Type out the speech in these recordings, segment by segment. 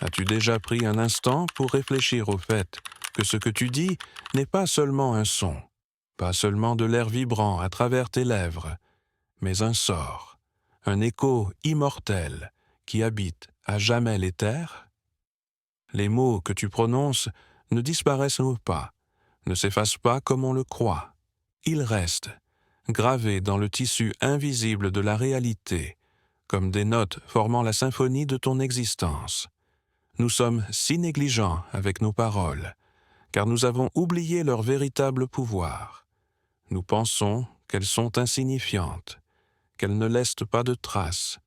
As-tu déjà pris un instant pour réfléchir au fait que ce que tu dis n'est pas seulement un son, pas seulement de l'air vibrant à travers tes lèvres, mais un sort, un écho immortel qui habite à jamais les terres? Les mots que tu prononces ne disparaissent pas, ne s'effacent pas comme on le croit. Ils restent, gravés dans le tissu invisible de la réalité, comme des notes formant la symphonie de ton existence. Nous sommes si négligents avec nos paroles, car nous avons oublié leur véritable pouvoir. Nous pensons qu'elles sont insignifiantes, qu'elles ne laissent pas de traces,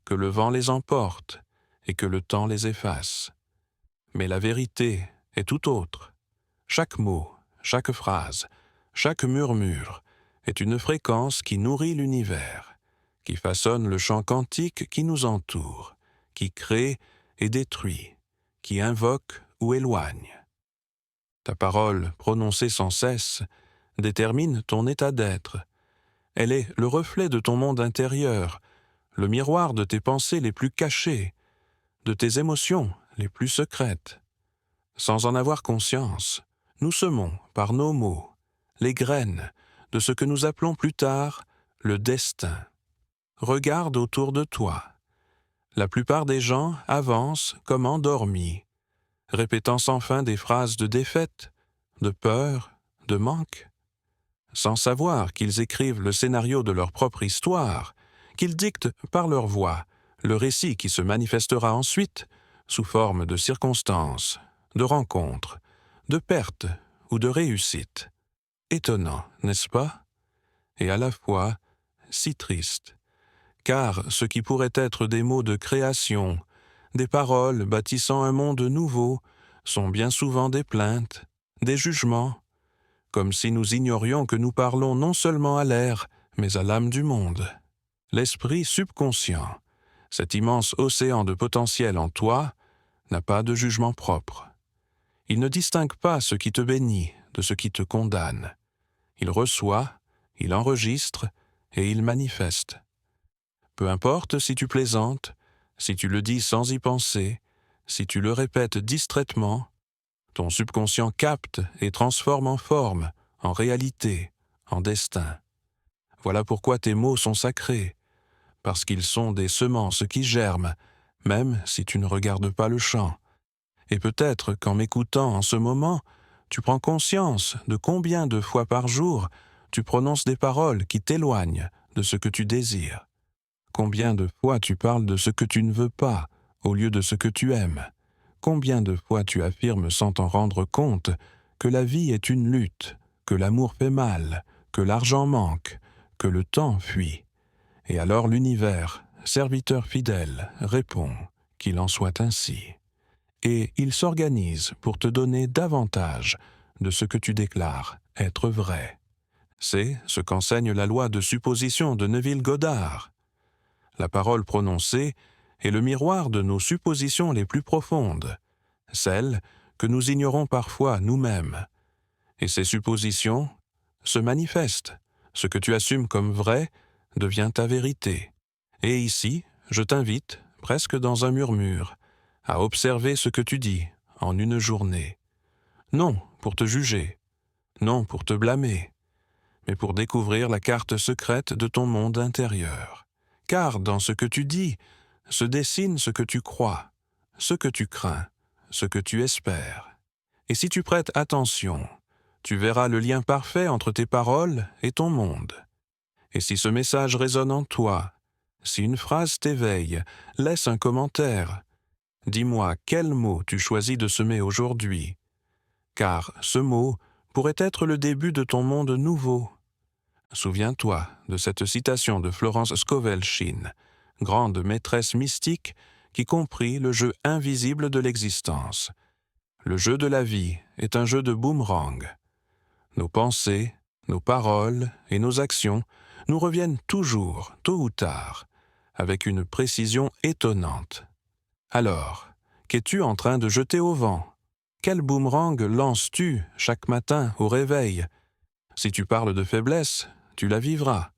que le vent les emporte et que le temps les efface. Mais la vérité est tout autre. Chaque mot, chaque phrase, chaque murmure est une fréquence qui nourrit l'univers, qui façonne le champ quantique qui nous entoure, qui crée et détruit, qui invoque ou éloigne. Ta parole, prononcée sans cesse, détermine ton état d'être. Elle est le reflet de ton monde intérieur, le miroir de tes pensées les plus cachées, de tes émotions les plus secrètes. Sans en avoir conscience, nous semons, par nos mots, les graines de ce que nous appelons plus tard le destin. Regarde autour de toi. La plupart des gens avancent comme endormis, répétant sans fin des phrases de défaite, de peur, de manque, sans savoir qu'ils écrivent le scénario de leur propre histoire, qu'ils dictent par leur voix le récit qui se manifestera ensuite sous forme de circonstances, de rencontres, de pertes ou de réussites. Étonnant, n'est-ce pas? Et à la fois si triste, car ce qui pourrait être des mots de création, des paroles bâtissant un monde nouveau, sont bien souvent des plaintes, des jugements, comme si nous ignorions que nous parlons non seulement à l'air, mais à l'âme du monde. L'esprit subconscient, cet immense océan de potentiel en toi, n'a pas de jugement propre. Il ne distingue pas ce qui te bénit de ce qui te condamne. Il reçoit, il enregistre et il manifeste. Peu importe si tu plaisantes, si tu le dis sans y penser, si tu le répètes distraitement, ton subconscient capte et transforme en forme, en réalité, en destin. Voilà pourquoi tes mots sont sacrés, parce qu'ils sont des semences qui germent, même si tu ne regardes pas le champ. Et peut-être qu'en m'écoutant en ce moment, tu prends conscience de combien de fois par jour tu prononces des paroles qui t'éloignent de ce que tu désires. Combien de fois tu parles de ce que tu ne veux pas au lieu de ce que tu aimes. Combien de fois tu affirmes sans t'en rendre compte que la vie est une lutte, que l'amour fait mal, que l'argent manque, que le temps fuit. Et alors l'univers, serviteur fidèle, répond qu'il en soit ainsi. Et il s'organise pour te donner davantage de ce que tu déclares être vrai. C'est ce qu'enseigne la loi de supposition de Neville Goddard. La parole prononcée est le miroir de nos suppositions les plus profondes, celles que nous ignorons parfois nous-mêmes. Et ces suppositions se manifestent. Ce que tu assumes comme vrai devient ta vérité. Et ici, je t'invite, presque dans un murmure, à observer ce que tu dis en une journée. Non pour te juger, non pour te blâmer, mais pour découvrir la carte secrète de ton monde intérieur. Car dans ce que tu dis se dessine ce que tu crois, ce que tu crains, ce que tu espères. Et si tu prêtes attention, tu verras le lien parfait entre tes paroles et ton monde. Et si ce message résonne en toi, si une phrase t'éveille, laisse un commentaire. Dis-moi quel mot tu choisis de semer aujourd'hui, car ce mot pourrait être le début de ton monde nouveau. Souviens-toi de cette citation de Florence Scovel Shinn, grande maîtresse mystique qui comprit le jeu invisible de l'existence. Le jeu de la vie est un jeu de boomerang. Nos pensées, nos paroles et nos actions nous reviennent toujours, tôt ou tard, avec une précision étonnante. Alors, qu'es-tu en train de jeter au vent? Quel boomerang lances-tu chaque matin au réveil? Si tu parles de faiblesse, tu la vivras.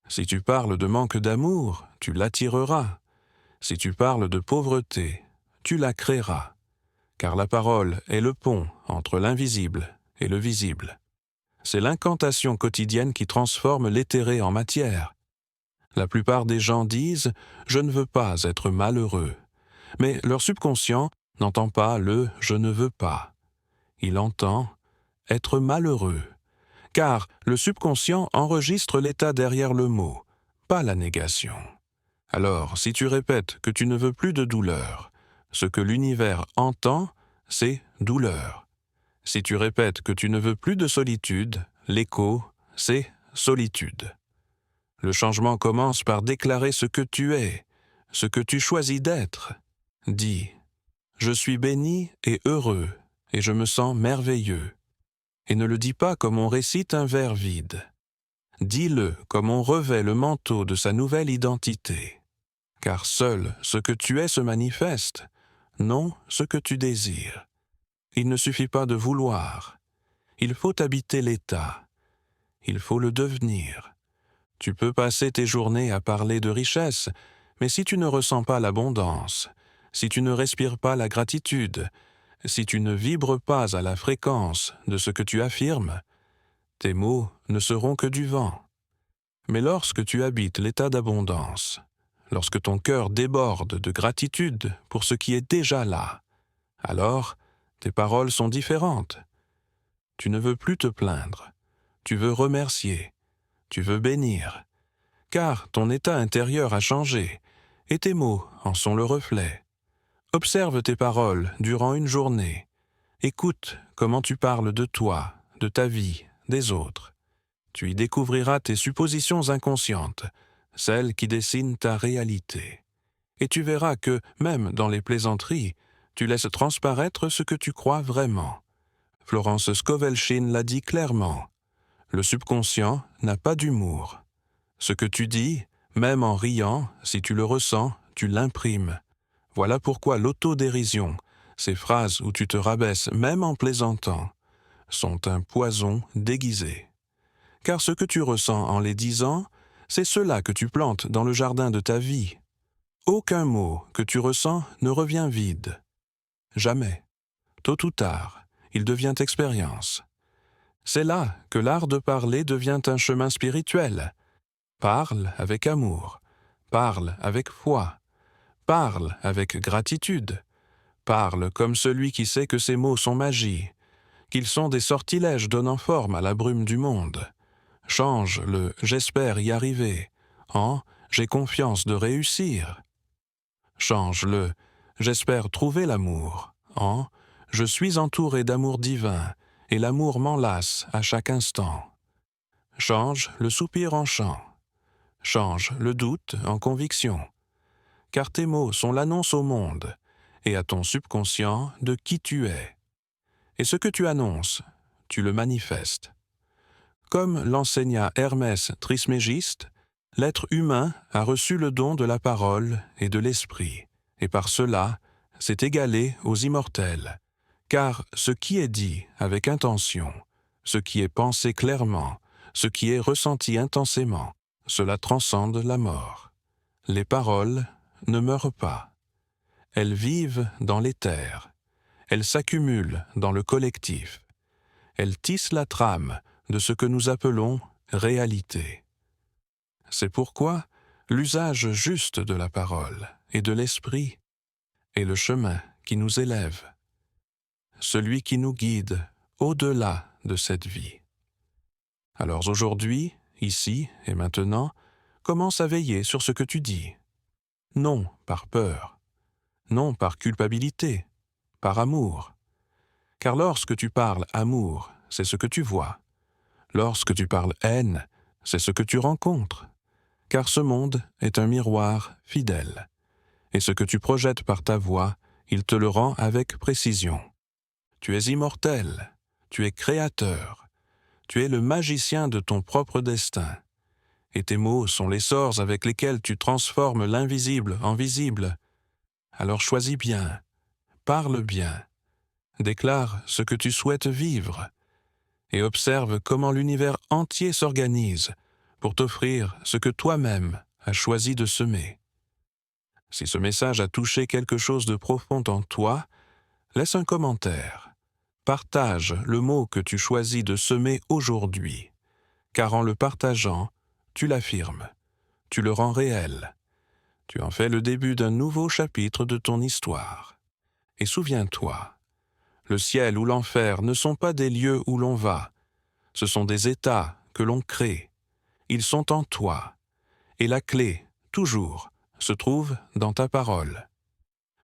Si tu parles de manque d'amour, tu l'attireras. Si tu parles de pauvreté, tu la créeras, car la parole est le pont entre l'invisible et le visible. C'est l'incantation quotidienne qui transforme l'éthéré en matière. La plupart des gens disent « je ne veux pas être malheureux », mais leur subconscient n'entend pas le « je ne veux pas ». Il entend « être malheureux », car le subconscient enregistre l'état derrière le mot, pas la négation. Alors, si tu répètes que tu ne veux plus de douleur, ce que l'univers entend, c'est douleur. Si tu répètes que tu ne veux plus de solitude, l'écho, c'est solitude. Le changement commence par déclarer ce que tu es, ce que tu choisis d'être. Dis « Je suis béni et heureux, et je me sens merveilleux ». Et ne le dis pas comme on récite un vers vide. Dis-le comme on revêt le manteau de sa nouvelle identité. Car seul ce que tu es se manifeste, non ce que tu désires. Il ne suffit pas de vouloir. Il faut habiter l'état. Il faut le devenir. Tu peux passer tes journées à parler de richesse, mais si tu ne ressens pas l'abondance, si tu ne respires pas la gratitude, si tu ne vibres pas à la fréquence de ce que tu affirmes, tes mots ne seront que du vent. Mais lorsque tu habites l'état d'abondance, lorsque ton cœur déborde de gratitude pour ce qui est déjà là, alors tes paroles sont différentes. Tu ne veux plus te plaindre, tu veux remercier, tu veux bénir, car ton état intérieur a changé et tes mots en sont le reflet. Observe tes paroles durant une journée. Écoute comment tu parles de toi, de ta vie, des autres. Tu y découvriras tes suppositions inconscientes, celles qui dessinent ta réalité. Et tu verras que, même dans les plaisanteries, tu laisses transparaître ce que tu crois vraiment. Florence Scovel-Shinn l'a dit clairement. Le subconscient n'a pas d'humour. Ce que tu dis, même en riant, si tu le ressens, tu l'imprimes. Voilà pourquoi l'autodérision, ces phrases où tu te rabaisses même en plaisantant, sont un poison déguisé. Car ce que tu ressens en les disant, c'est cela que tu plantes dans le jardin de ta vie. Aucun mot que tu ressens ne revient vide. Jamais. Tôt ou tard, il devient expérience. C'est là que l'art de parler devient un chemin spirituel. Parle avec amour, parle avec foi, parle avec gratitude, parle comme celui qui sait que ses mots sont magie, qu'ils sont des sortilèges donnant forme à la brume du monde. Change le « j'espère y arriver » en « j'ai confiance de réussir ». Change le « j'espère trouver l'amour » en « je suis entouré d'amour divin et l'amour m'enlace à chaque instant ». Change le soupir en chant. Change le doute en conviction. Car tes mots sont l'annonce au monde et à ton subconscient de qui tu es. Et ce que tu annonces, tu le manifestes. Comme l'enseigna Hermès Trismégiste, l'être humain a reçu le don de la parole et de l'esprit, et par cela s'est égalé aux immortels. Car ce qui est dit avec intention, ce qui est pensé clairement, ce qui est ressenti intensément, cela transcende la mort. Les paroles ne meurent pas. Elles vivent dans l'éther. Elles s'accumulent dans le collectif. Elles tissent la trame de ce que nous appelons réalité. C'est pourquoi l'usage juste de la parole et de l'esprit est le chemin qui nous élève, celui qui nous guide au-delà de cette vie. Alors aujourd'hui, ici et maintenant, commence à veiller sur ce que tu dis. Non par peur, non par culpabilité, par amour. Car lorsque tu parles amour, c'est ce que tu vois. Lorsque tu parles haine, c'est ce que tu rencontres. Car ce monde est un miroir fidèle. Et ce que tu projettes par ta voix, il te le rend avec précision. Tu es immortel, tu es créateur, tu es le magicien de ton propre destin. Et tes mots sont les sorts avec lesquels tu transformes l'invisible en visible. Alors choisis bien, parle bien, déclare ce que tu souhaites vivre, et observe comment l'univers entier s'organise pour t'offrir ce que toi-même as choisi de semer. Si ce message a touché quelque chose de profond en toi, laisse un commentaire. Partage le mot que tu choisis de semer aujourd'hui, car en le partageant, tu l'affirmes, tu le rends réel. Tu en fais le début d'un nouveau chapitre de ton histoire. Et souviens-toi, le ciel ou l'enfer ne sont pas des lieux où l'on va, ce sont des états que l'on crée. Ils sont en toi, et la clé, toujours, se trouve dans ta parole.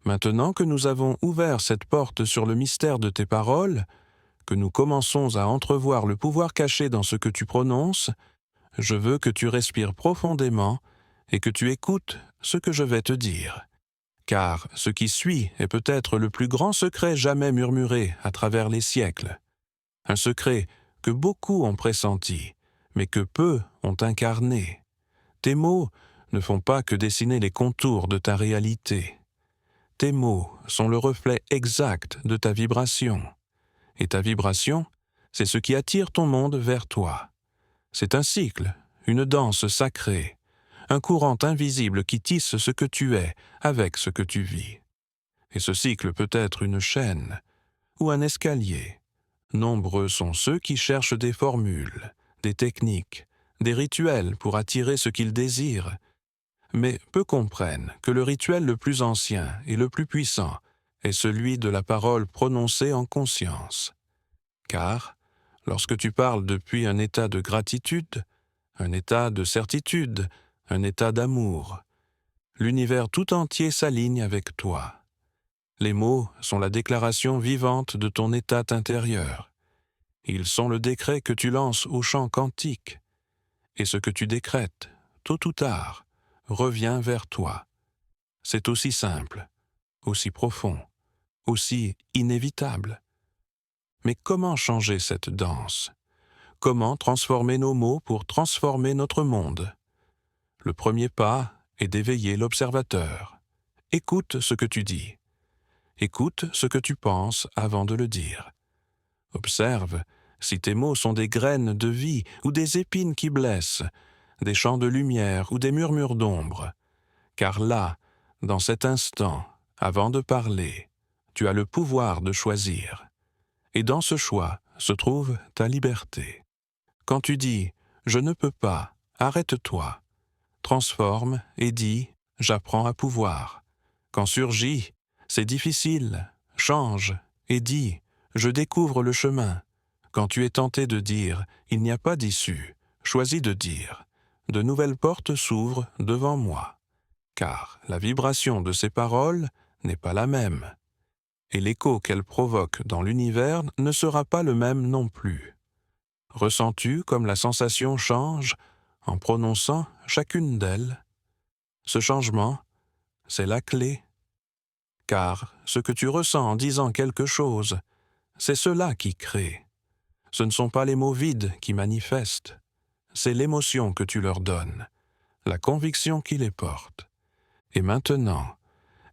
Maintenant que nous avons ouvert cette porte sur le mystère de tes paroles, que nous commençons à entrevoir le pouvoir caché dans ce que tu prononces, je veux que tu respires profondément et que tu écoutes ce que je vais te dire. Car ce qui suit est peut-être le plus grand secret jamais murmuré à travers les siècles. Un secret que beaucoup ont pressenti, mais que peu ont incarné. Tes mots ne font pas que dessiner les contours de ta réalité. Tes mots sont le reflet exact de ta vibration. Et ta vibration, c'est ce qui attire ton monde vers toi. C'est un cycle, une danse sacrée, un courant invisible qui tisse ce que tu es avec ce que tu vis. Et ce cycle peut être une chaîne ou un escalier. Nombreux sont ceux qui cherchent des formules, des techniques, des rituels pour attirer ce qu'ils désirent, mais peu comprennent que le rituel le plus ancien et le plus puissant est celui de la parole prononcée en conscience. Car, lorsque tu parles depuis un état de gratitude, un état de certitude, un état d'amour, l'univers tout entier s'aligne avec toi. Les mots sont la déclaration vivante de ton état intérieur. Ils sont le décret que tu lances au champ quantique. Et ce que tu décrètes, tôt ou tard, revient vers toi. C'est aussi simple, aussi profond, aussi inévitable. Mais comment changer cette danse? Comment transformer nos mots pour transformer notre monde? Le premier pas est d'éveiller l'observateur. Écoute ce que tu dis. Écoute ce que tu penses avant de le dire. Observe si tes mots sont des graines de vie ou des épines qui blessent, des champs de lumière ou des murmures d'ombre. Car là, dans cet instant, avant de parler, tu as le pouvoir de choisir. Et dans ce choix se trouve ta liberté. Quand tu dis « je ne peux pas », arrête-toi. Transforme et dis « j'apprends à pouvoir ». Quand surgit « c'est difficile », change et dis « je découvre le chemin ». Quand tu es tenté de dire « il n'y a pas d'issue », choisis de dire « de nouvelles portes s'ouvrent devant moi ». Car la vibration de ces paroles n'est pas la même. Et l'écho qu'elles provoquent dans l'univers ne sera pas le même non plus. Ressens-tu comme la sensation change en prononçant chacune d'elles? Ce changement, c'est la clé. Car ce que tu ressens en disant quelque chose, c'est cela qui crée. Ce ne sont pas les mots vides qui manifestent, c'est l'émotion que tu leur donnes, la conviction qui les porte. Et maintenant,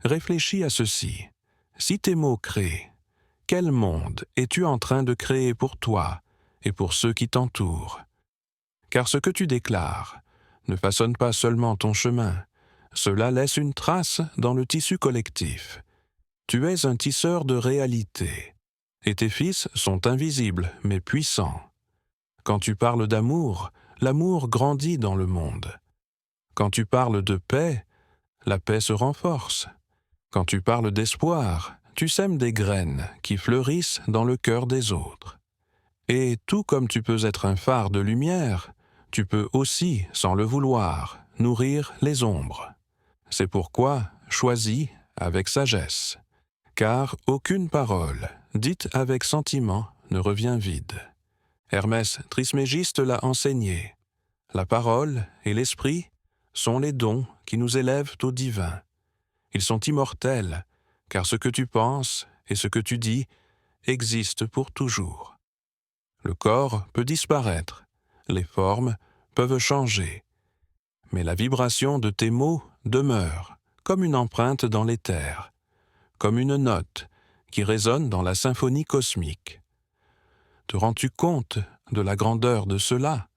réfléchis à ceci. Si tes mots créent, quel monde es-tu en train de créer pour toi et pour ceux qui t'entourent? Car ce que tu déclares ne façonne pas seulement ton chemin, cela laisse une trace dans le tissu collectif. Tu es un tisseur de réalité, et tes fils sont invisibles mais puissants. Quand tu parles d'amour, l'amour grandit dans le monde. Quand tu parles de paix, la paix se renforce. Quand tu parles d'espoir, tu sèmes des graines qui fleurissent dans le cœur des autres. Et tout comme tu peux être un phare de lumière, tu peux aussi, sans le vouloir, nourrir les ombres. C'est pourquoi choisis avec sagesse. Car aucune parole, dite avec sentiment, ne revient vide. Hermès Trismégiste l'a enseigné. La parole et l'esprit sont les dons qui nous élèvent au divin. Ils sont immortels, car ce que tu penses et ce que tu dis existent pour toujours. Le corps peut disparaître, les formes peuvent changer, mais la vibration de tes mots demeure, comme une empreinte dans l'éther, comme une note qui résonne dans la symphonie cosmique. Te rends-tu compte de la grandeur de cela?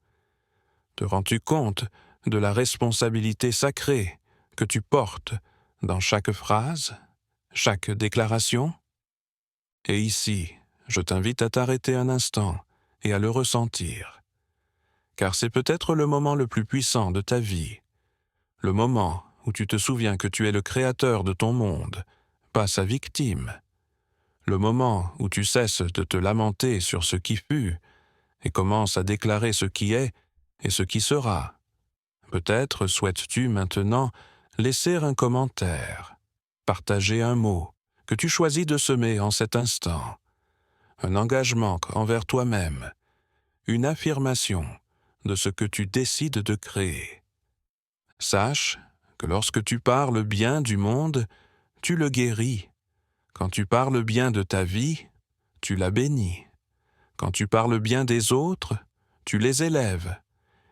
Te rends-tu compte de la responsabilité sacrée que tu portes dans chaque phrase, chaque déclaration. Et ici, je t'invite à t'arrêter un instant et à le ressentir. Car c'est peut-être le moment le plus puissant de ta vie, le moment où tu te souviens que tu es le créateur de ton monde, pas sa victime, le moment où tu cesses de te lamenter sur ce qui fut et commences à déclarer ce qui est et ce qui sera. Peut-être souhaites-tu maintenant laisser un commentaire, partager un mot que tu choisis de semer en cet instant, un engagement envers toi-même, une affirmation de ce que tu décides de créer. Sache que lorsque tu parles bien du monde, tu le guéris. Quand tu parles bien de ta vie, tu la bénis. Quand tu parles bien des autres, tu les élèves.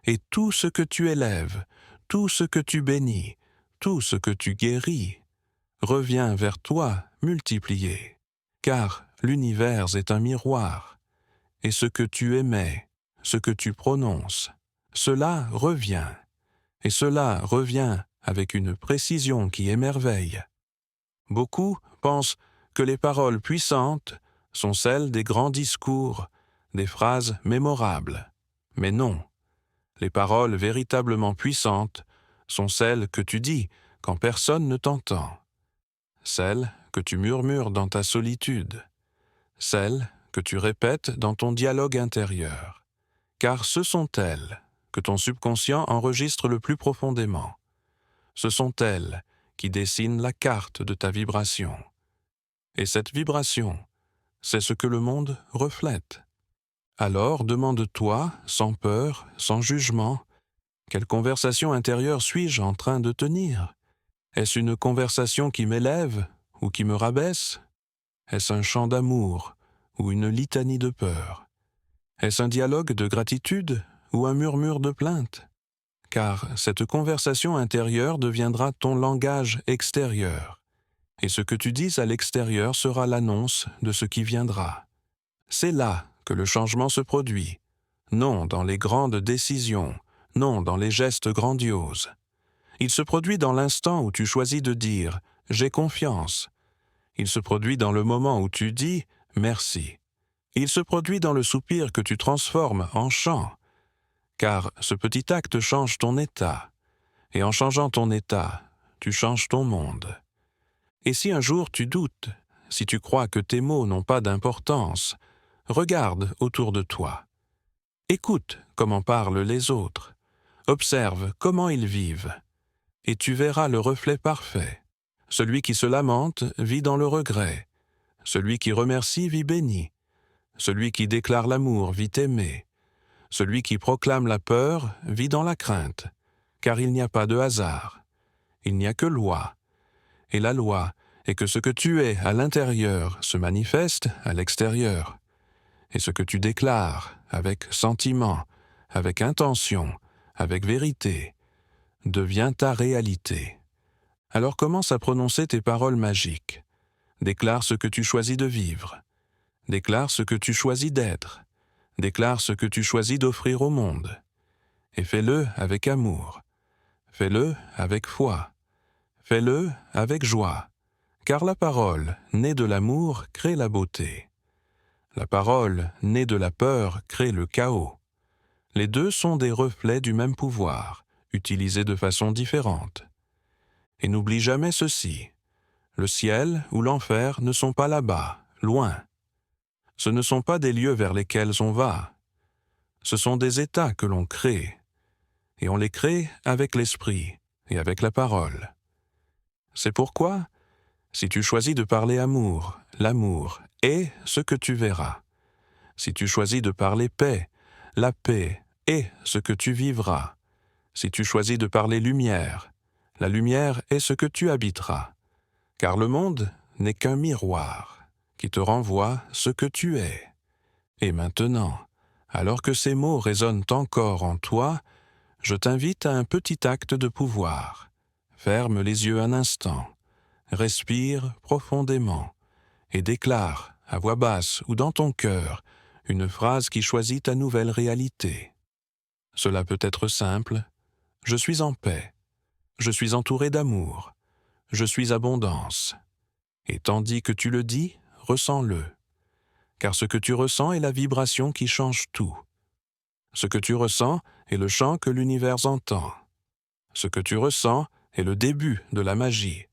Et tout ce que tu élèves, tout ce que tu bénis, tout ce que tu guéris, revient vers toi multiplié. Car l'univers est un miroir. Et ce que tu émets, ce que tu prononces, cela revient. Et cela revient avec une précision qui émerveille. Beaucoup pensent que les paroles puissantes sont celles des grands discours, des phrases mémorables. Mais non, les paroles véritablement puissantes sont celles que tu dis quand personne ne t'entend, celles que tu murmures dans ta solitude, celles que tu répètes dans ton dialogue intérieur, car ce sont elles que ton subconscient enregistre le plus profondément. Ce sont elles qui dessinent la carte de ta vibration. Et cette vibration, c'est ce que le monde reflète. Alors demande-toi, sans peur, sans jugement, quelle conversation intérieure suis-je en train de tenir? Est-ce une conversation qui m'élève ou qui me rabaisse? Est-ce un chant d'amour ou une litanie de peur? Est-ce un dialogue de gratitude ou un murmure de plainte? Car cette conversation intérieure deviendra ton langage extérieur, et ce que tu dis à l'extérieur sera l'annonce de ce qui viendra. C'est là que le changement se produit, non dans les grandes décisions, non dans les gestes grandioses. Il se produit dans l'instant où tu choisis de dire « j'ai confiance ». Il se produit dans le moment où tu dis « merci ». Il se produit dans le soupir que tu transformes en chant, car ce petit acte change ton état, et en changeant ton état, tu changes ton monde. Et si un jour tu doutes, si tu crois que tes mots n'ont pas d'importance, regarde autour de toi. Écoute comment parlent les autres, observe comment ils vivent, et tu verras le reflet parfait. Celui qui se lamente vit dans le regret, celui qui remercie vit béni, celui qui déclare l'amour vit aimé, celui qui proclame la peur vit dans la crainte, car il n'y a pas de hasard, il n'y a que loi. Et la loi est que ce que tu es à l'intérieur se manifeste à l'extérieur, et ce que tu déclares avec sentiment, avec intention, avec vérité, devient ta réalité. Alors commence à prononcer tes paroles magiques. Déclare ce que tu choisis de vivre. Déclare ce que tu choisis d'être. Déclare ce que tu choisis d'offrir au monde. Et fais-le avec amour. Fais-le avec foi. Fais-le avec joie. Car la parole, née de l'amour, crée la beauté. La parole, née de la peur, crée le chaos. Les deux sont des reflets du même pouvoir, utilisés de façon différente. Et n'oublie jamais ceci, le ciel ou l'enfer ne sont pas là-bas, loin. Ce ne sont pas des lieux vers lesquels on va. Ce sont des états que l'on crée. Et on les crée avec l'esprit et avec la parole. C'est pourquoi, si tu choisis de parler amour, l'amour est ce que tu verras. Si tu choisis de parler paix, la paix est ce que tu vivras. Si tu choisis de parler lumière, la lumière est ce que tu habiteras. Car le monde n'est qu'un miroir qui te renvoie ce que tu es. Et maintenant, alors que ces mots résonnent encore en toi, je t'invite à un petit acte de pouvoir. Ferme les yeux un instant, respire profondément et déclare à voix basse ou dans ton cœur une phrase qui choisit ta nouvelle réalité. Cela peut être simple. Je suis en paix. Je suis entouré d'amour. Je suis abondance. Et tandis que tu le dis, ressens-le. Car ce que tu ressens est la vibration qui change tout. Ce que tu ressens est le chant que l'univers entend. Ce que tu ressens est le début de la magie.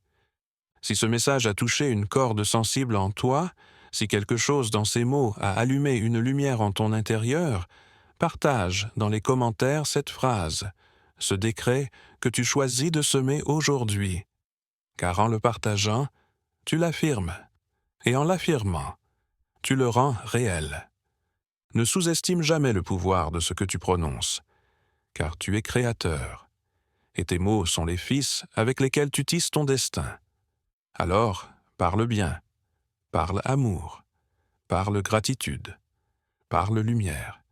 Si ce message a touché une corde sensible en toi, si quelque chose dans ces mots a allumé une lumière en ton intérieur, partage dans les commentaires cette phrase, ce décret que tu choisis de semer aujourd'hui. Car en le partageant, tu l'affirmes. Et en l'affirmant, tu le rends réel. Ne sous-estime jamais le pouvoir de ce que tu prononces, car tu es créateur, et tes mots sont les fils avec lesquels tu tisses ton destin. Alors, parle bien, parle amour, parle gratitude, parle lumière,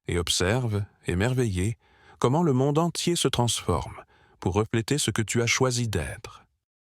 et observe, émerveillé, comment le monde entier se transforme pour refléter ce que tu as choisi d'être.